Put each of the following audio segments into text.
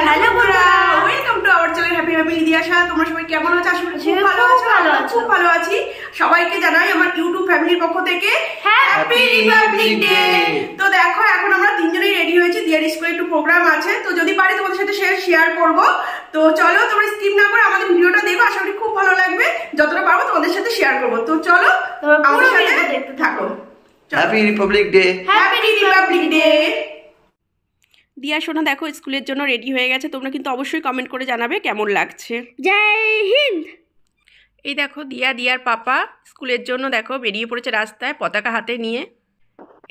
Hello বন্ধুরা, welcome to our channel happy happy ইদিয়াশা। তোমরা সবাই কেমন আছো? আশা করি খুব ভালো আছো। খুব ভালো আছি। সবাইকে জানাই আমার ইউটিউব ফ্যামিলির পক্ষ থেকে হ্যাপি রিপাবলিক ডে। তো দেখো এখন আমরা তিনজনেই রেডি হয়েছি, দিয়ার স্কুলে একটু প্রোগ্রাম আছে, তো যদি পারি তোমাদের সাথে শেয়ার করব। তো চলো তোমরা স্কিপ না করে আমাদের ভিডিওটা দেখো, আশা করি খুব ভালো লাগবে। যতটা পারবো তোমাদের সাথে শেয়ার করব। তো চলো আমাদের সাথে দেখতে থাকো। Happy republic day. Happy republic day. দিয়া সোনা দেখো স্কুলের জন্য রেডি হয়ে গেছে। তোমরা কিন্তু অবশ্যই কমেন্ট করে জানাবে কেমন লাগছে। জয় হিন্দ। এই দেখো দিয়ার পাপা স্কুলের জন্য দেখো বেরিয়ে পড়েছে রাস্তায় পতাকা হাতে নিয়ে।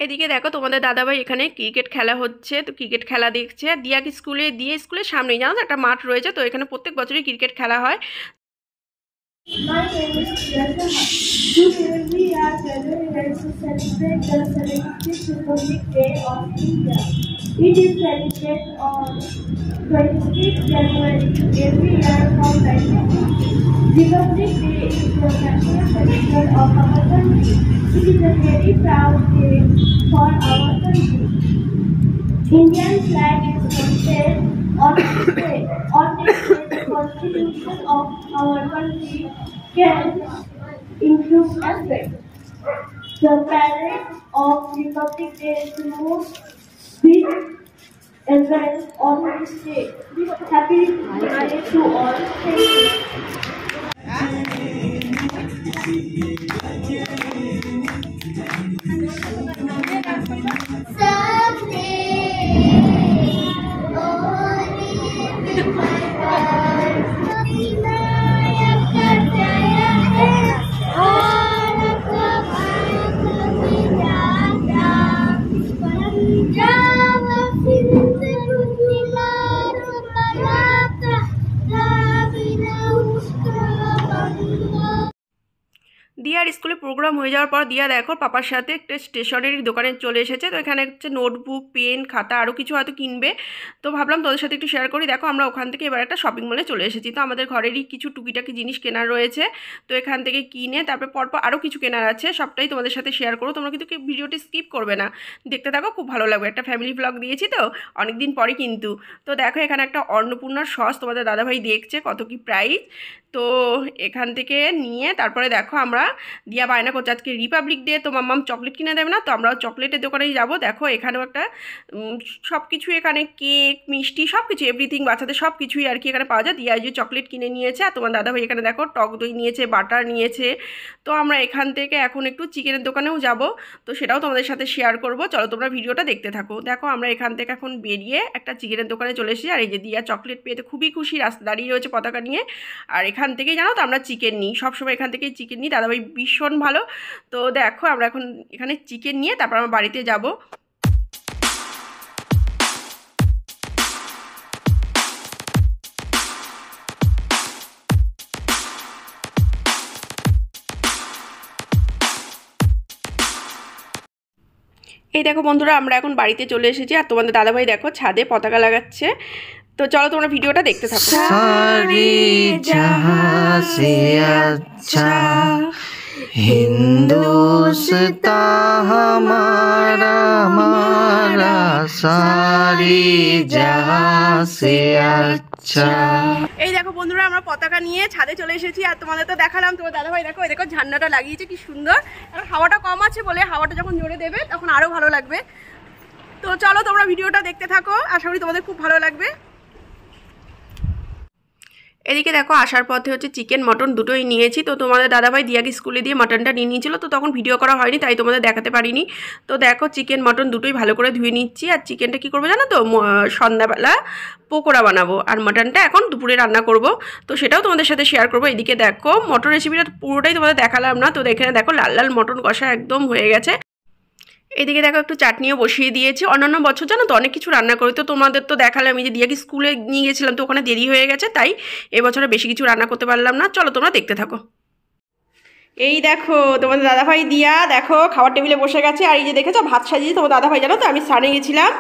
এদিকে দেখো তোমাদের দাদাভাই এখানে ক্রিকেট খেলা হচ্ছে, তো ক্রিকেট খেলা দেখছে। দিয়াকে স্কুলের সামনেই জানো একটা মাঠ রয়েছে, তো এখানে প্রত্যেক বছরই ক্রিকেট খেলা হয়। My name is Priyanka. Today we are gathered here to celebrate the 76th Republic Day of India. It is celebrated on 26 January every year from 1960. Republic Day is the national festival of our country. It is a very proud day for our country. Indian flag is hoisted on this day. On this day, the constitution of our country can include aspects. The parade of Republic Day is the most big event on this day. Happy Republic Day to all. Thank you. দিয়ার স্কুলে programme হয়ে যাওয়ার পর দিয়া দেখো পাপার সাথে একটা স্টেশনারি দোকানে চলে এসেছে। তো এখানে হচ্ছে নোটবুক, পেন, খাতা আরও কিছু হয়তো কিনবে। তো ভাবলাম তোদের সাথে একটু শেয়ার করি। দেখো আমরা ওখান থেকে এবার একটা শপিং মলে চলে এসেছি। তো আমাদের ঘরেরই কিছু টুকিটাকি জিনিস কেনার রয়েছে, তো এখান থেকে কিনে তারপর পরপর আরও কিছু কেনার আছে, সবটাই তোমাদের সাথে শেয়ার করো। তোমরা কিন্তু ভিডিওটি স্কিপ করবে না, দেখতে থাকো, খুব ভালো লাগবে। একটা ফ্যামিলি ব্লগ দিয়েছি তো অনেকদিন পরে কিন্তু। তো দেখো এখানে একটা অন্নপূর্ণার সস তোমাদের দাদাভাই দেখছে কত কি প্রাইস। তো এখান থেকে নিয়ে তারপরে দেখো আমরা দিয়া বায়না করছে আজকে রিপাবলিক ডে, তো মাম্মাম চকলেট কিনে দেবে না, তো আমরাও চকলেটের দোকানেই যাব। দেখো এখানেও একটা সব কিছু, এখানে কেক, মিষ্টি সব কিছু, এভরিথিং বাচ্চাদের সব কিছুই আর কি এখানে পাওয়া যায়। দিয়া যে চকলেট কিনে নিয়েছে, আর তোমার দাদাভাই এখানে দেখো টক দই নিয়েছে, বাটার নিয়েছে। তো আমরা এখান থেকে এখন একটু চিকেনের দোকানেও যাব, তো সেটাও তোমাদের সাথে শেয়ার করব। চলো তোমরা ভিডিওটা দেখতে থাকো। দেখো আমরা এখান থেকে এখন বেরিয়ে একটা চিকেনের দোকানে চলে এসেছি। আর এই যে দিয়া চকলেট পেয়ে তো খুবই খুশি, রাস্তা দাঁড়িয়ে রয়েছে পতাকা নিয়ে। আর এখান থেকেই জানো তো আমরা চিকেন নিই, সবসময় এখান থেকেই চিকেন নিই, দাদাভাই ভীষণ ভালো। তো দেখো আমরা এখন এখানে চিকেন নিয়ে তারপর আমরা বাড়িতে যাব। এই দেখো বন্ধুরা আমরা এখন বাড়িতে চলে এসেছি, আর তোমাদের দাদাভাই দেখো ছাদে পতাকা লাগাচ্ছে। তো চলো তোমরা ভিডিওটা দেখতে থাকো। सारी जहां से अच्छा हिंदुस्तान हमारा हमारा सारी जहां से अच्छा। এই দেখো বন্ধুরা আমরা পতাকা নিয়ে ছাদে চলে এসেছি, আর তোমাদের তো দেখালাম। তোমার দাদাভাই দেখো এই দেখো ঝান্ডাটা লাগিয়েছে কি সুন্দর। এখন হাওয়াটা কম আছে বলে, হাওয়াটা যখন জোরে দেবে তখন আরো ভালো লাগবে। তো চলো তোমরা ভিডিওটা দেখতে থাকো, আশা করি তোমাদের খুব ভালো লাগবে। এদিকে দেখো আসার পথে হচ্ছে চিকেন মটন দুটোই নিয়েছি। তো তোমাদের দাদাভাই দিয়াকে স্কুলে দিয়ে মাটনটা নিয়ে নিয়েছিল, তো তখন ভিডিও করা হয়নি, তাই তোমাদের দেখাতে পারিনি। তো দেখো চিকেন মটন দুটোই ভালো করে ধুয়ে নিচ্ছি। আর চিকেনটা কী করবো জানো তো, সন্ধ্যাবেলা পকোড়া বানাবো, আর মাটনটা এখন দুপুরে রান্না করব, তো সেটাও তোমাদের সাথে শেয়ার করবো। এদিকে দেখো মটন রেসিপিটা পুরোটাই তোমাদের দেখালাম না, তো এখানে দেখো লাল লাল মটন কষা একদম হয়ে গেছে। এদিকে দেখো একটু চাটনিও বসিয়ে দিয়েছি। অন্যান্য বছর জানো তো অনেক কিছু রান্না করি, তো তোমাদের তো দেখালাম। আমি যে দিয়াকে স্কুলে নিয়ে গেছিলাম, তো ওখানে দেরি হয়ে গেছে, তাই এবছরে বেশি কিছু রান্না করতে পারলাম না। চলো তোমরা দেখতে থাকো। এই দেখো তোমাদের দাদাভাই দিয়া দেখো খাওয়ার টেবিলে বসে গেছে। আর এই যে দেখেছো ভাত সাজিয়েছে তোমার দাদাভাই, জানো তো আমি স্নানে গেছিলাম।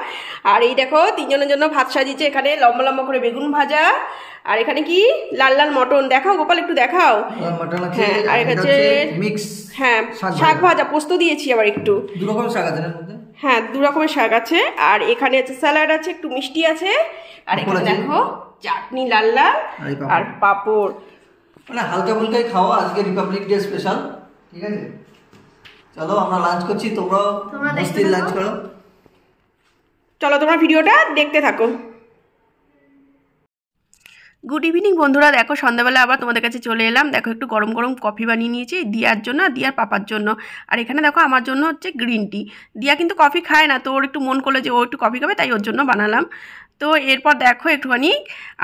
আর এই দেখো তিনজনের জন্য ভাত সাজিয়েছে, এখানে লম্বা লম্বা করে বেগুন ভাজা, আর এখানে কি লাল লাল মটন। দেখাও গোপাল, একটু দেখাও। হ্যাঁ, আর এখানে মিক্স, হ্যাঁ শাক ভাজা, পোস্ত দিয়েছি আবার একটু, দু রকম শাক আছে এর মধ্যে। হ্যাঁ 2 রকমের শাক আছে, আর এখানে আছে স্যালাড আছে, একটু মিষ্টি আছে, আর এখানে দেখো চাটনি লাল লাল আর পাঁপড়। মানে হালকা ফুলকাই খাওয়া, আজকে রিপাবলিক ডে স্পেশাল। ঠিক আছে, চলো আমরা লাঞ্চ করছি, তোমরাও মস্তির লাঞ্চ করো। চলো তোমরা ভিডিওটা দেখতে থাকো। গুড ইভিনিং বন্ধুরা, দেখো সন্ধ্যাবেলা আবার তোমাদের কাছে চলে এলাম। দেখো একটু গরম গরম কফি বানিয়ে নিয়েছি দিয়ার জন্য আর দিয়ার পাপার জন্য, আর এখানে দেখো আমার জন্য হচ্ছে গ্রিন টি। দিয়া কিন্তু কফি খায় না, তো ওর একটু মন করলো যে ও একটু কফি খাবে, তাই ওর জন্য বানালাম। তো এরপর দেখো একটুখানি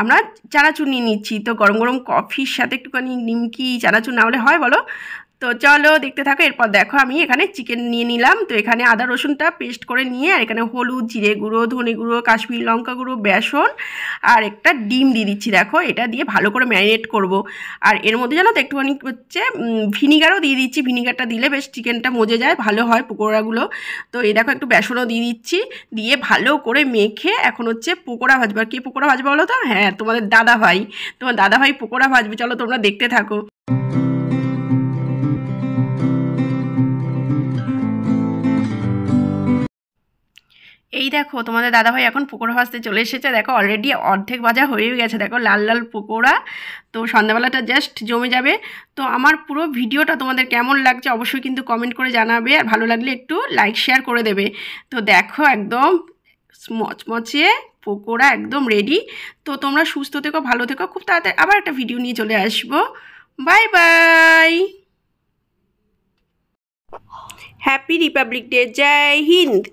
আমরা চানাচুর নিয়ে নিচ্ছি। তো গরম গরম কফির সাথে একটুখানি নিমকি চানাচুর না হলে হয় বলো? তো চলো দেখতে থাকো। এরপর দেখো আমি এখানে চিকেন নিয়ে নিলাম। তো এখানে আদা রসুনটা পেস্ট করে নিয়ে, আর এখানে হলুদ, জিরে গুঁড়ো, ধনে গুঁড়ো, কাশ্মীরি লঙ্কা গুঁড়ো, বেসন আর একটা ডিম দিয়ে দিচ্ছি। দেখো এটা দিয়ে ভালো করে ম্যারিনেট করব। আর এর মধ্যে জানো তো একটুখানি হচ্ছে ভিনিগারও দিয়ে দিচ্ছি। ভিনিগারটা দিলে বেশ চিকেনটা মজে যায়, ভালো হয় পকোড়াগুলো। তো এই দেখো একটু বেসনও দিয়ে দিচ্ছি, দিয়ে ভালো করে মেখে এখন হচ্ছে পকোড়া ভাজবো। আর কে পকোড়া ভাজবে বলো তো? হ্যাঁ তোমাদের দাদাভাই, তোমার দাদাভাই পকোড়া ভাজবে। চলো তোমরা দেখতে থাকো। এই দেখো তোমাদের দাদাভাই এখন পকোড়া ভাজতে চলে এসেছে। দেখো অলরেডি অর্ধেক ভাজা হয়ে গেছে, দেখো লাল লাল পকোড়া। তো সন্ধ্যাবেলাটা জাস্ট জমে যাবে। তো আমার পুরো ভিডিওটা তোমাদের কেমন লাগছে অবশ্যই কিন্তু কমেন্ট করে জানাবে, আর ভালো লাগলে একটু লাইক শেয়ার করে দেবে। তো দেখো একদম মচমচে পকোড়া একদম রেডি। তো তোমরা সুস্থ থেকো, ভালো থেকো, খুব তাড়াতাড়ি আবার একটা ভিডিও নিয়ে চলে আসবো। Bye bye, happy republic day, জয় হিন্দ।